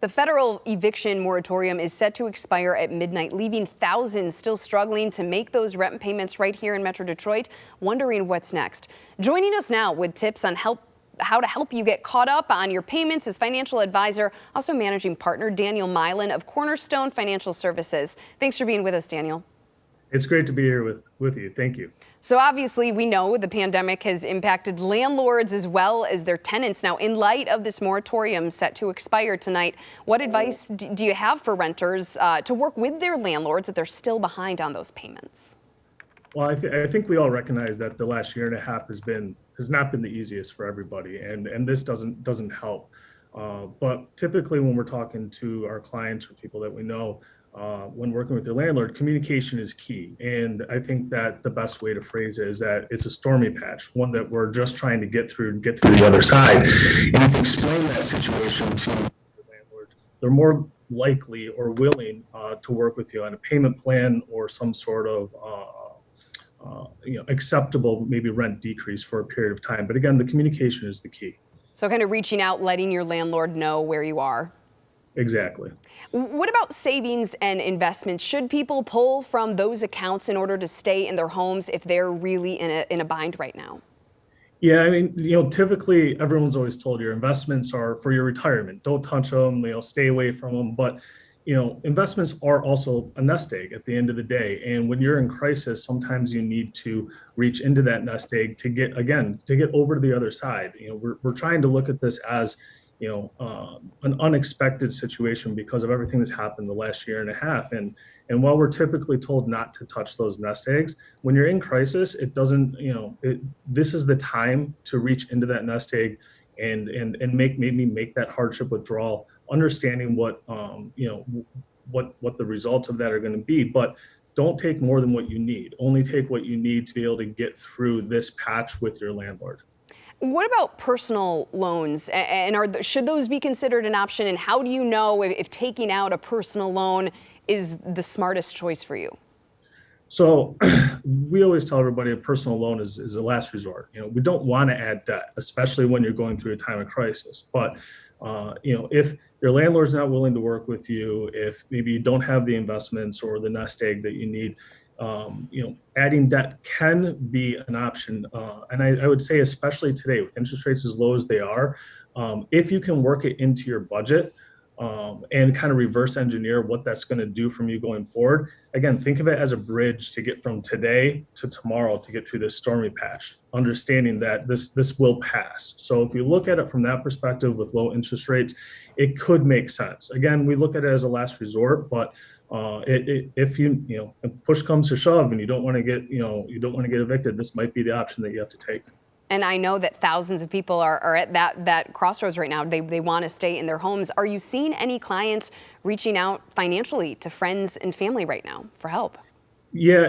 The federal eviction moratorium is set to expire at midnight, leaving thousands still struggling to make those rent payments right here in Metro Detroit, wondering what's next. Joining us now with tips on how to help you get caught up on your payments is financial advisor, also managing partner Daniel Milan of Cornerstone Financial Services. Thanks for being with us, Daniel. It's great to be here with you. Thank you. So obviously we know the pandemic has impacted landlords as well as their tenants. Now, in light of this moratorium set to expire tonight, what advice do you have for renters to work with their landlords if they're still behind on those payments? Well, I think we all recognize that the last year and a half has not been the easiest for everybody, and this doesn't help. But typically when we're talking to our clients or people that we know, when working with their landlord, communication is key. And I think that the best way to phrase it is that it's a stormy patch, one that we're just trying to get through the other side. And if you explain that situation to the landlord, they're more likely or willing to work with you on a payment plan or some sort of acceptable maybe rent decrease for a period of time. But again, the communication is the key. So kind of reaching out, letting your landlord know where you are. Exactly. What about savings and investments? Should people pull from those accounts in order to stay in their homes if they're really in a bind right now? Yeah, I mean, typically everyone's always told your investments are for your retirement. Don't touch them, stay away from them. But, investments are also a nest egg at the end of the day. And when you're in crisis, sometimes you need to reach into that nest egg to get over to the other side. We're trying to look at this as an unexpected situation because of everything that's happened the last year and a half. And while we're typically told not to touch those nest eggs, when you're in crisis, it doesn't, this is the time to reach into that nest egg and maybe make that hardship withdrawal, understanding what the results of that are going to be. But don't take more than what you need. Only take what you need to be able to get through this patch with your landlord. What about personal loans, and should those be considered an option? And how do you know if taking out a personal loan is the smartest choice for you? So we always tell everybody a personal loan is a last resort. We don't want to add debt, especially when you're going through a time of crisis. But if your landlord's not willing to work with you, if maybe you don't have the investments or the nest egg that you need, adding debt can be an option. And I would say, especially today with interest rates as low as they are, if you can work it into your budget and kind of reverse engineer what that's going to do from you going forward. Again, think of it as a bridge to get from today to tomorrow to get through this stormy patch, understanding that this will pass. So if you look at it from that perspective with low interest rates, it could make sense. Again, we look at it as a last resort, but if push comes to shove and you don't want to get evicted, this might be the option that you have to take. And I know that thousands of people are at that crossroads right now. They want to stay in their homes. Are you seeing any clients reaching out financially to friends and family right now for help? Yeah,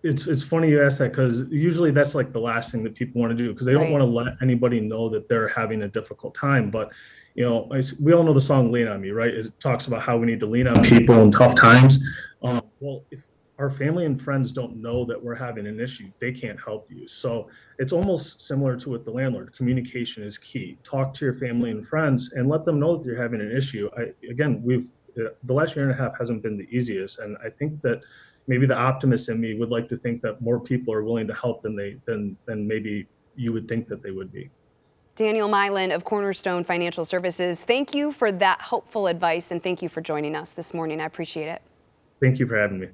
it's funny you ask that, because usually that's like the last thing that people want to do, because they don't want to let anybody know that they're having a difficult time. But we all know the song "Lean on Me," right? It talks about how we need to lean on people in tough times. Well, if our family and friends don't know that we're having an issue, they can't help you. So it's almost similar to with the landlord. Communication is key. Talk to your family and friends and let them know that you're having an issue. The last year and a half hasn't been the easiest, and I think that maybe the optimist in me would like to think that more people are willing to help than maybe you would think that they would be. Daniel Milan of Cornerstone Financial Services, thank you for that helpful advice, and thank you for joining us this morning. I appreciate it. Thank you for having me.